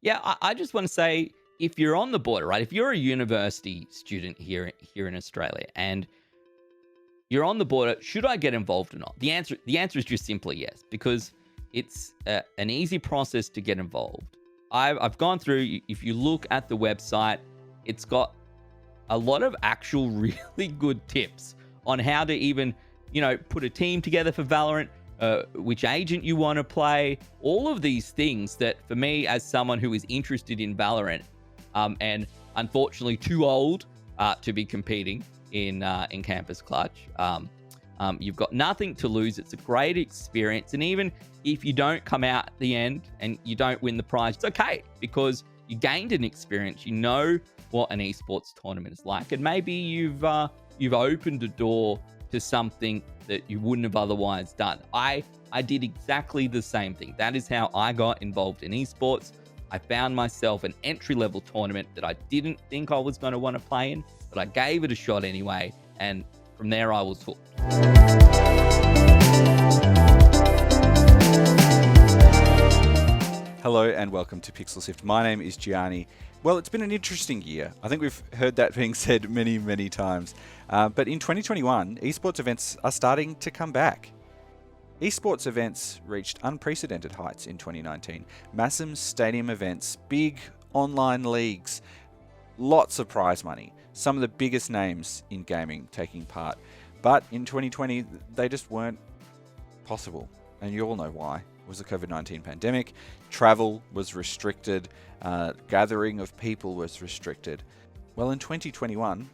Yeah, I just want to say if you're on the border, right? If you're a university student here in Australia and you're on the border, should I get involved or not? The answer is just simply yes, because it's an easy process to get involved. I've gone through. If you look at the website, it's got a lot of actual really good tips on how to even, put a team together for Valorant, which agent you want to play, all of these things that for me, as someone who is interested in Valorant, and unfortunately too old to be competing in Campus Clutch, you've got nothing to lose. It's a great experience. And even if you don't come out at the end and you don't win the prize, it's okay because you gained an experience. You know what an esports tournament is like, and maybe you've opened a door to something that you wouldn't have otherwise done. I did exactly the same thing. That is how I got involved in esports. I found myself an entry level tournament that I didn't think I was going to want to play in, but I gave it a shot anyway, and from there I was hooked. Hello and welcome to Pixel Sift. My name is Gianni. Well, it's been an interesting year. I think we've heard that being said many, many times. But in 2021, esports events are starting to come back. Esports events reached unprecedented heights in 2019. Massive stadium events, big online leagues, lots of prize money, some of the biggest names in gaming taking part. But in 2020, they just weren't possible. And you all know why. It was the COVID-19 pandemic. Travel was restricted. Gathering of people was restricted. Well, in 2021,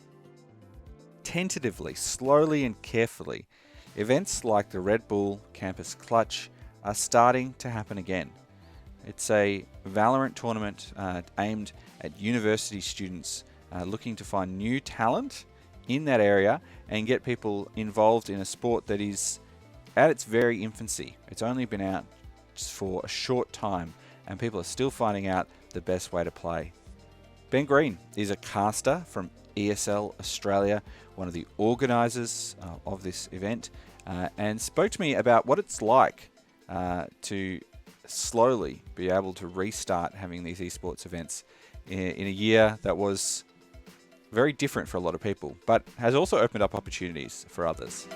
tentatively, slowly and carefully, events like the Red Bull Campus Clutch are starting to happen again. It's a Valorant tournament aimed at university students looking to find new talent in that area and get people involved in a sport that is at its very infancy. It's only been out just for a short time and people are still finding out the best way to play. Ben Green is a caster from ESL Australia, one of the organisers of this event, and spoke to me about what it's like to slowly be able to restart having these esports events in a year that was very different for a lot of people, but has also opened up opportunities for others.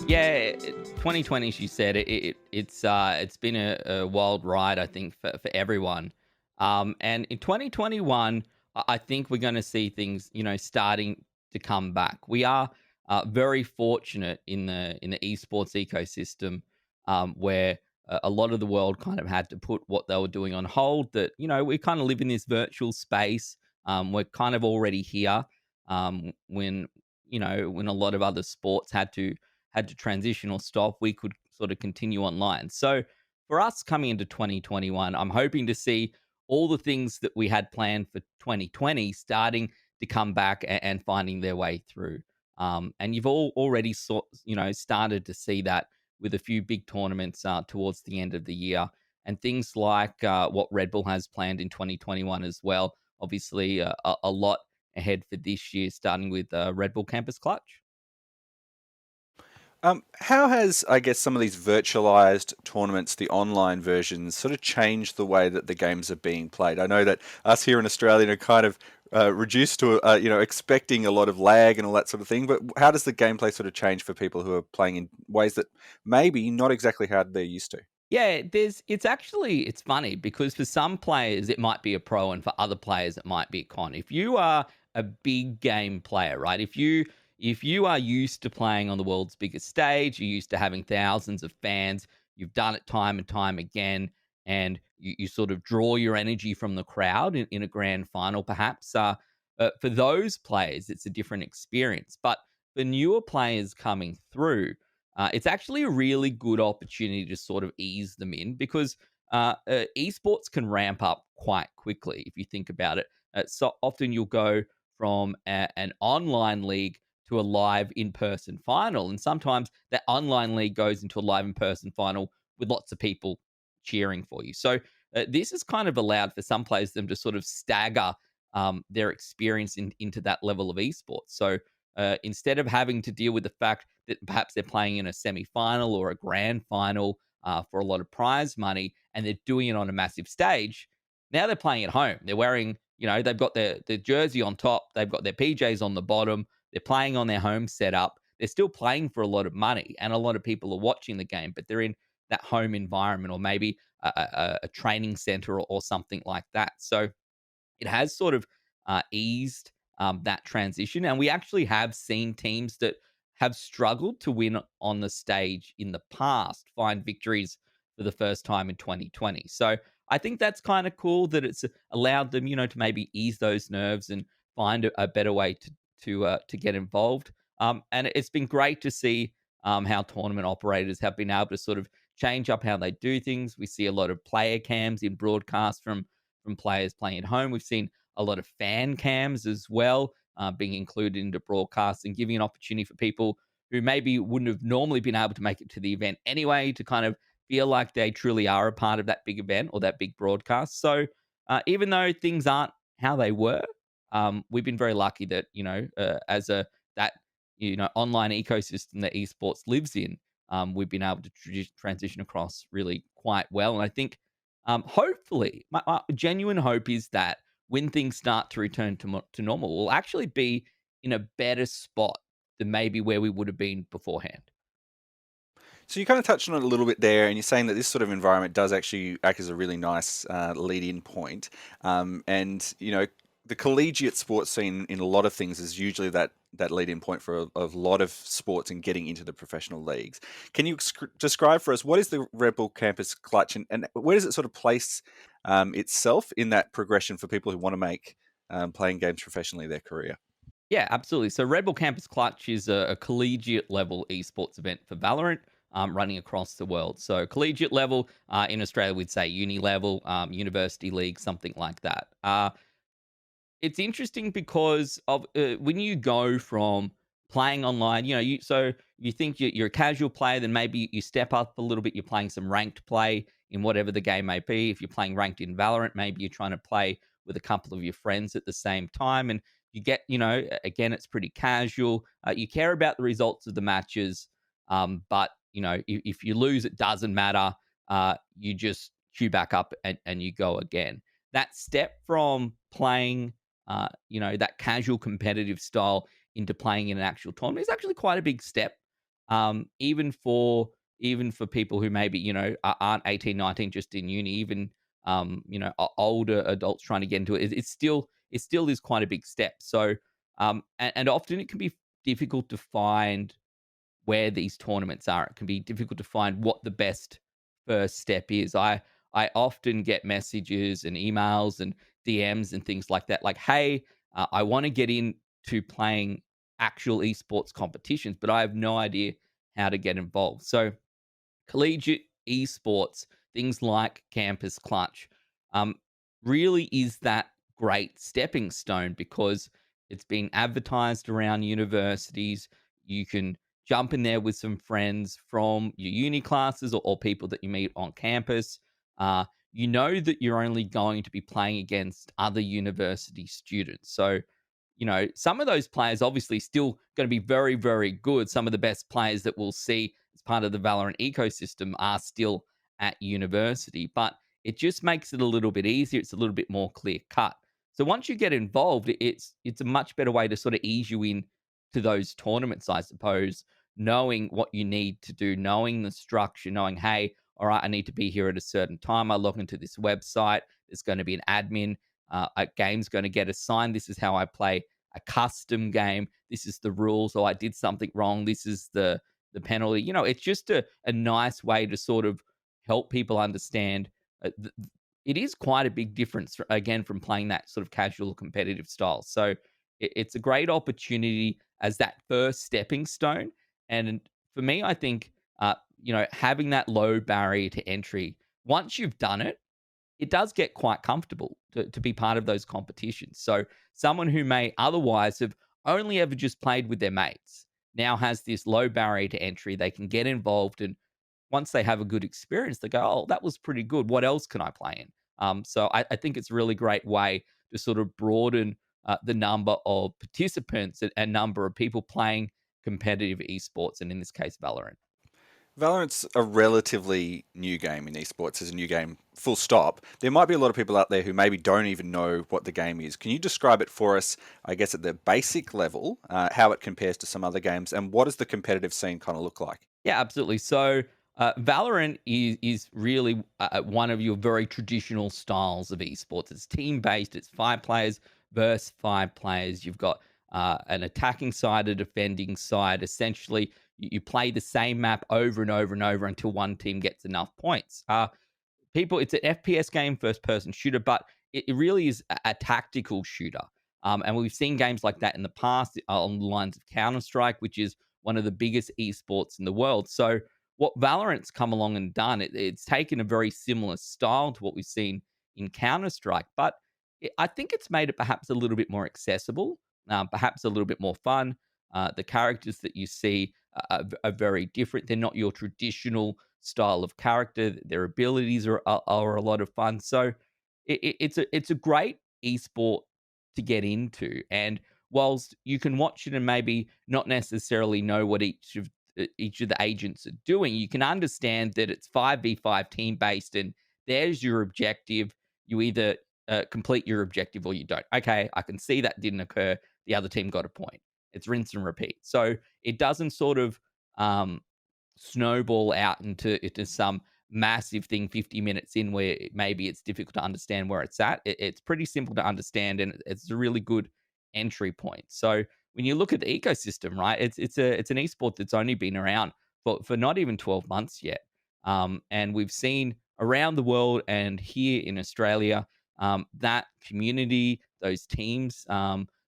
Yeah, 2020, she said it's been a wild ride, I think, for everyone. And in 2021, I think we're going to see things, starting to come back. We are very fortunate in the esports ecosystem, where a lot of the world kind of had to put what they were doing on hold. That we kind of live in this virtual space. We're kind of already here. When a lot of other sports had to transition or stop, we could sort of continue online. So for us coming into 2021, I'm hoping to see all the things that we had planned for 2020 starting to come back and finding their way through. And you've all already started to see that with a few big tournaments towards the end of the year, and things like what Red Bull has planned in 2021 as well. Obviously, a lot ahead for this year, starting with Red Bull Campus Clutch. How has, I guess, some of these virtualized tournaments, the online versions, sort of changed the way that the games are being played? I know that us here in Australia are kind of reduced to, expecting a lot of lag and all that sort of thing. But how does the gameplay sort of change for people who are playing in ways that maybe not exactly how they're used to? Yeah, it's funny because for some players it might be a pro and for other players it might be a con. If you are a big game player, right? If you are used to playing on the world's biggest stage, you're used to having thousands of fans, you've done it time and time again, and you sort of draw your energy from the crowd in a grand final, perhaps. For those players, it's a different experience. But for newer players coming through, it's actually a really good opportunity to sort of ease them in because esports can ramp up quite quickly if you think about it. So often you'll go from an online league to a live in-person final, and sometimes that online league goes into a live in-person final with lots of people cheering for you. So this has kind of allowed for some players them to sort of stagger their experience into that level of esports. So instead of having to deal with the fact that perhaps they're playing in a semi-final or a grand final for a lot of prize money, and they're doing it on a massive stage. Now they're playing at home. They're wearing, they've got their jersey on top, they've got their PJs on the bottom. They're playing on their home setup. They're still playing for a lot of money, and a lot of people are watching the game, but they're in that home environment, or maybe a training center, or something like that. So it has sort of eased that transition. And we actually have seen teams that have struggled to win on the stage in the past find victories for the first time in 2020. So I think that's kind of cool that it's allowed them, to maybe ease those nerves and find a better way to get involved. And it's been great to see how tournament operators have been able to sort of change up how they do things. We see a lot of player cams in broadcast from players playing at home. We've seen a lot of fan cams as well being included into broadcasts, and giving an opportunity for people who maybe wouldn't have normally been able to make it to the event anyway to kind of feel like they truly are a part of that big event or that big broadcast. So even though things aren't how they were, we've been very lucky that as a that online ecosystem that esports lives in, we've been able to transition across really quite well. And I think hopefully, my genuine hope is that when things start to return to normal, we'll actually be in a better spot than maybe where we would have been beforehand. So you kind of touched on it a little bit there, and you're saying that this sort of environment does actually act as a really nice lead-in point. And the collegiate sports scene in a lot of things is usually that lead-in point for a lot of sports and getting into the professional leagues. Can you describe for us what is the Red Bull Campus Clutch, and where does it sort of place itself in that progression for people who want to make playing games professionally their career? Yeah, absolutely. So Red Bull Campus Clutch is a collegiate level esports event for Valorant, running across the world. So collegiate level, in Australia, we'd say uni level, university league, something like that. It's interesting because of when you go from playing online, you think you're a casual player, then maybe you step up a little bit. You're playing some ranked play in whatever the game may be. If you're playing ranked in Valorant, maybe you're trying to play with a couple of your friends at the same time, and you get, again, it's pretty casual. You care about the results of the matches, but if you lose, it doesn't matter. You just queue back up and you go again. That step from playing that casual competitive style into playing in an actual tournament is actually quite a big step. Even for people who maybe, aren't 18, 19, just in uni, even, older adults trying to get into it, it still is quite a big step. So, and often it can be difficult to find where these tournaments are. It can be difficult to find what the best first step is. I often get messages and emails and DMs and things like that, like, "Hey, I want to get into playing actual esports competitions, but I have no idea how to get involved." So collegiate esports, things like Campus Clutch, um, really is that great stepping stone because it's been advertised around universities. You can jump in there with some friends from your uni classes, or people that you meet on campus. You know that you're only going to be playing against other university students. So some of those players obviously still going to be very, very good. Some of the best players that we'll see as part of the Valorant ecosystem are still at university, but it just makes it a little bit easier. It's a little bit more clear cut. So once you get involved, it's a much better way to sort of ease you in to those tournaments, I suppose, knowing what you need to do, knowing the structure, knowing, hey, all right, I need to be here at a certain time. I log into this website. There's going to be an admin. A game's going to get assigned. This is how I play a custom game. This is the rules. Oh, I did something wrong. This is the penalty. It's just a nice way to sort of help people understand. It is quite a big difference, again, from playing that sort of casual competitive style. So it's a great opportunity as that first stepping stone. And for me, I think, having that low barrier to entry, once you've done it, it does get quite comfortable to be part of those competitions. So someone who may otherwise have only ever just played with their mates now has this low barrier to entry. They can get involved, and once they have a good experience, they go, "Oh, that was pretty good. What else can I play in?" So I think it's a really great way to sort of broaden the number of participants and number of people playing competitive esports, and in this case, Valorant. Valorant's a relatively new game in esports. It's a new game, full stop. There might be a lot of people out there who maybe don't even know what the game is. Can you describe it for us, I guess, at the basic level, how it compares to some other games, and what does the competitive scene kind of look like? Yeah, absolutely. So, Valorant is really one of your very traditional styles of esports. It's team based. It's 5 players versus 5 players. You've got an attacking side, a defending side. Essentially, you play the same map over and over and over until one team gets enough points. People, it's an FPS game, first person shooter, but it really is a tactical shooter. And we've seen games like that in the past on the lines of Counter Strike, which is one of the biggest esports in the world. So what Valorant's come along and done, it's taken a very similar style to what we've seen in Counter Strike, but I think it's made it perhaps a little bit more accessible, perhaps a little bit more fun. The characters that you see are very different. They're not your traditional style of character. Their abilities are a lot of fun. So it's a great esport to get into. And whilst you can watch it and maybe not necessarily know what each of the agents are doing, you can understand that it's 5v5 team based, and there's your objective. You either complete your objective or you don't. Okay, I can see that didn't occur. The other team got a point. It's rinse and repeat. So it doesn't sort of um, snowball out into some massive thing 50 minutes in where maybe it's difficult to understand where it's at. It's pretty simple to understand, and it's a really good entry point. So when you look at the ecosystem, right, it's an esport that's only been around for not even 12 months yet. And we've seen around the world and here in Australia, that community, those teams,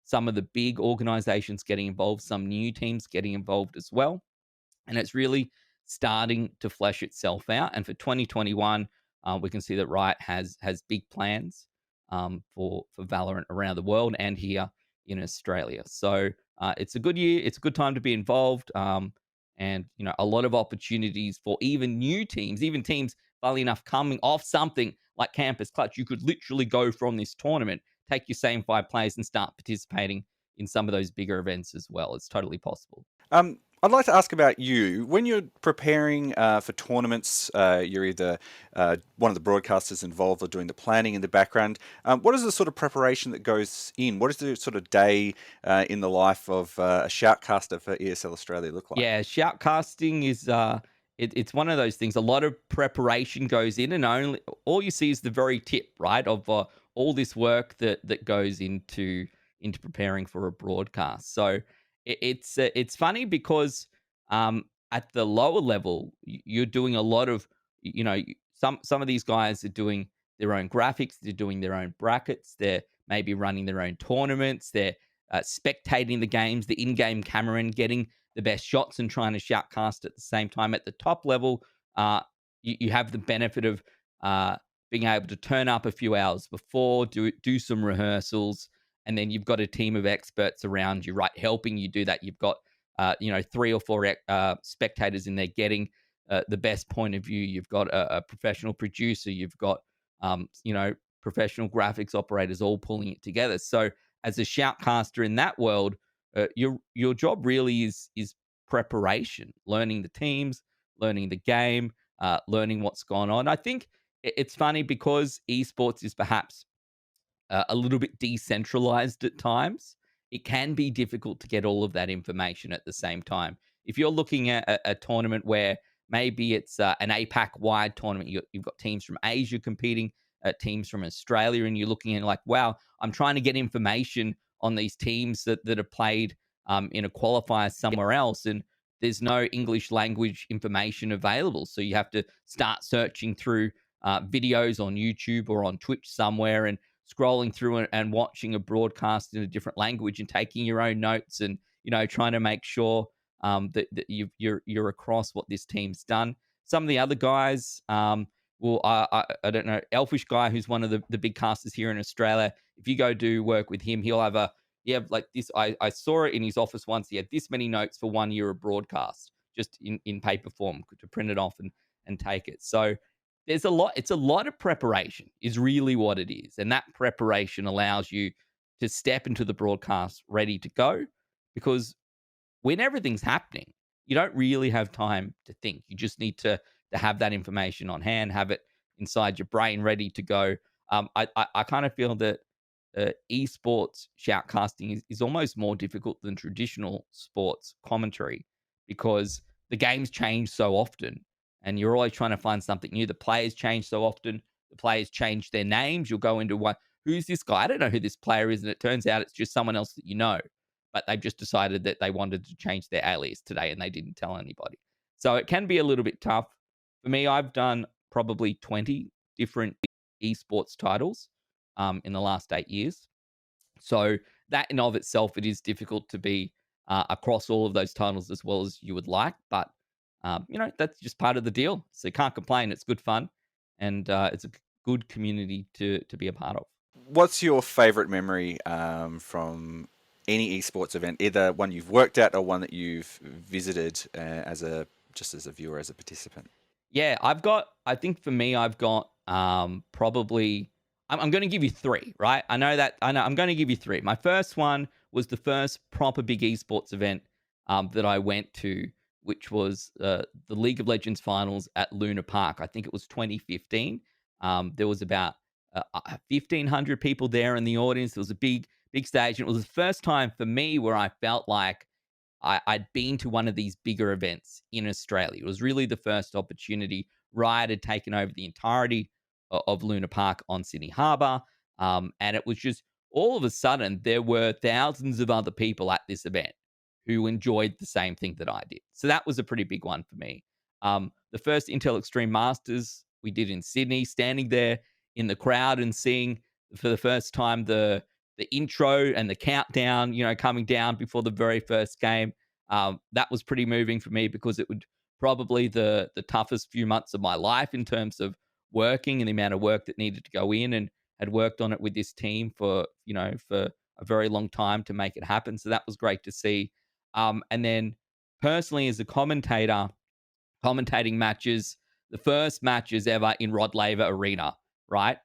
some of the big organizations getting involved, some new teams getting involved as well, and it's really starting to flesh itself out. And for 2021, we can see that Riot has big plans for Valorant around the world and here in Australia. So it's a good year. It's a good time to be involved, and a lot of opportunities for even new teams, even teams, funnily enough, coming off something like Campus Clutch. You could literally go from this tournament, take your same 5 players, and start participating in some of those bigger events as well. It's totally possible. I'd like to ask about you. When you're preparing for tournaments, you're either one of the broadcasters involved or doing the planning in the background. What is the sort of preparation that goes in? What does the sort of day in the life of a shoutcaster for ESL Australia look like? Yeah, shoutcasting is it's one of those things. A lot of preparation goes in, and only all you see is the very tip, right, of all this work that goes into preparing for a broadcast. So it's funny because at the lower level, you're doing a lot of some of these guys are doing their own graphics, they're doing their own brackets, they're maybe running their own tournaments, they're spectating the games, the in-game cameraman getting the best shots and trying to shoutcast at the same time. At the top level, you have the benefit of being able to turn up a few hours before, do some rehearsals, and then you've got a team of experts around you, right, helping you do that. You've got 3 or 4 spectators in there getting the best point of view. You've got a professional producer. You've got professional graphics operators all pulling it together. So as a shoutcaster in that world, your job really is preparation, learning the teams, learning the game, learning what's going on. I think it's funny because esports is perhaps a little bit decentralized at times. It can be difficult to get all of that information at the same time. If you're looking at a tournament where maybe it's an APAC wide tournament, you've got teams from Asia competing, teams from Australia, and you're looking at like, wow, I'm trying to get information on these teams that have played in a qualifier somewhere else, and there's no English language information available. So you have to start searching through videos on YouTube or on Twitch somewhere, and scrolling through and watching a broadcast in a different language and taking your own notes, and trying to make sure that you're across what this team's done. Some of the other guys, well, I don't know, Elfish guy, who's one of the big casters here in Australia. If you go do work with him, he'll have like this. I saw it in his office once. He had this many notes for 1 year of broadcast, just in paper form, to print it off and take it. So there's a lot. It's a lot of preparation, is really what it is, and that preparation allows you to step into the broadcast ready to go, because when everything's happening, you don't really have time to think. You just need to have that information on hand, have it inside your brain, ready to go. I kind of feel that esports shoutcasting is almost more difficult than traditional sports commentary, because the games change so often, and you're always trying to find something new. The players change so often. The players change their names. You'll go into one. Who's this guy? I don't know who this player is, and it turns out it's just someone else that you know, but they've just decided that they wanted to change their alias today and they didn't tell anybody. So it can be a little bit tough. For me, I've done probably 20 different esports titles in the last 8 years. So that in of itself, it is difficult to be across all of those titles as well as you would like. But, that's just part of the deal. So you can't complain. It's good fun. And it's a good community to be a part of. What's your favorite memory from any esports event, either one you've worked at or one that you've visited as a viewer, as a participant? Yeah, I think for me, I've got probably, I'm going to give you three, right? I know, I'm going to give you three. My first one was the first proper big esports event that I went to, which was the League of Legends finals at Luna Park. I think it was 2015. There was about 1,500 people there in the audience. There was a big stage. And it was the first time for me where I felt like I'd been to one of these bigger events in Australia. It was really the first opportunity. Riot had taken over the entirety of Luna Park on Sydney Harbour. And it was just, all of a sudden, there were thousands of other people at this event who enjoyed the same thing that I did. So that was a pretty big one for me. The first Intel Extreme Masters we did in Sydney, standing there in the crowd and seeing for the first time the intro and the countdown, coming down before the very first game. That was pretty moving for me, because it would probably the toughest few months of my life in terms of working and the amount of work that needed to go in, and had worked on it with this team for a very long time to make it happen. So that was great to see. And then personally, as a commentator, commentating matches, the first matches ever in Rod Laver Arena, right?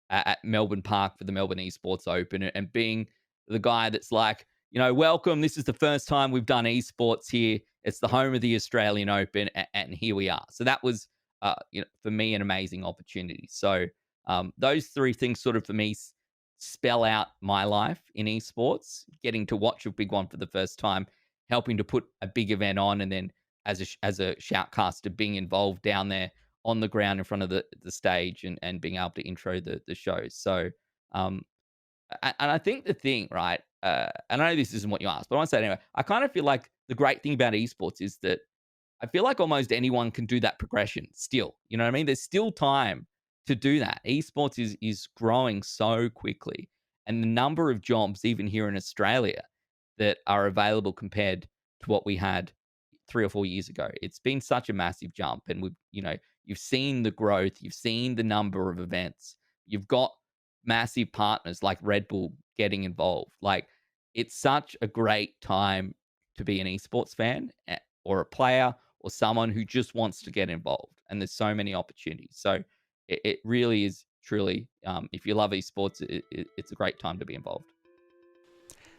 At Melbourne Park for the Melbourne Esports Open, and being the guy that's like, welcome. This is the first time we've done esports here. It's the home of the Australian Open, and here we are. So that was, for me, an amazing opportunity. So those three things sort of for me spell out my life in esports, getting to watch a big one for the first time, helping to put a big event on, and then as a shoutcaster, being involved down there on the ground in front of the stage, and being able to intro the shows. So, and I think the thing, right, and I know this isn't what you asked, but I want to say it anyway, I kind of feel like the great thing about esports is that I feel like almost anyone can do that progression still. You know what I mean? There's still time to do that. Esports is growing so quickly, and the number of jobs, even here in Australia, that are available compared to what we had 3 or 4 years ago. It's been such a massive jump, and you've seen the growth, you've seen the number of events, you've got massive partners like Red Bull getting involved. Like, it's such a great time to be an esports fan, or a player, or someone who just wants to get involved. And there's so many opportunities. So it really is truly, if you love esports, it's a great time to be involved.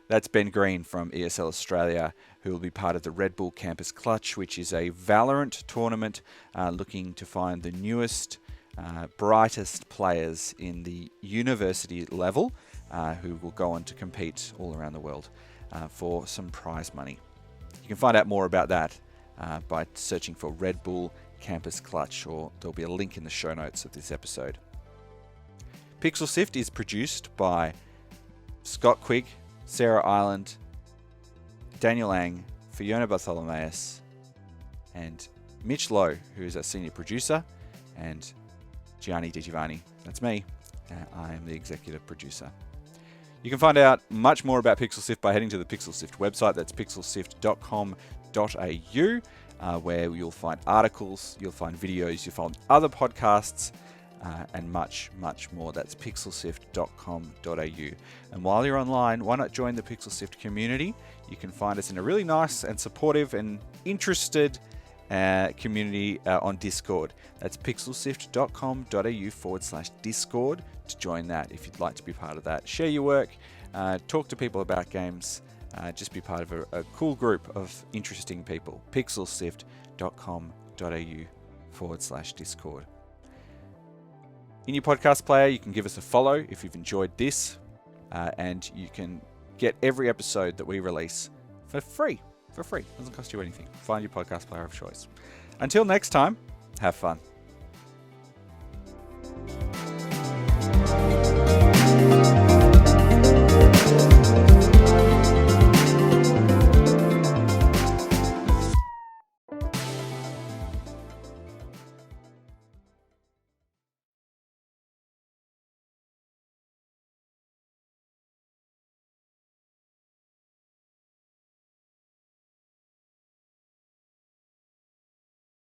That's Ben Green from ESL Australia, who will be part of the Red Bull Campus Clutch, which is a Valorant tournament looking to find the newest, brightest players in the university level who will go on to compete all around the world for some prize money. You can find out more about that by searching for Red Bull Campus Clutch, or there'll be a link in the show notes of this episode. Pixel Sift is produced by Scott Quigg, Sarah Ireland, Daniel Ang, Fiona Bartholomeus, and Mitch Lowe, who is our senior producer, and Gianni Di Giovanni. That's me. I am the executive producer. You can find out much more about Pixel Sift by heading to the Pixel Sift website. That's pixelsift.com.au, where you'll find articles, you'll find videos, you'll find other podcasts, and much, much more. That's pixelsift.com.au. And while you're online, why not join the Pixel Sift community? You can find us in a really nice and supportive and interested community on Discord. That's pixelsift.com.au/Discord to join that if you'd like to be part of that. Share your work, talk to people about games, just be part of a cool group of interesting people. pixelsift.com.au/Discord. In your podcast player, you can give us a follow if you've enjoyed this, and you can get every episode that we release for free. Doesn't cost you anything. Find your podcast player of choice. Until next time, have fun.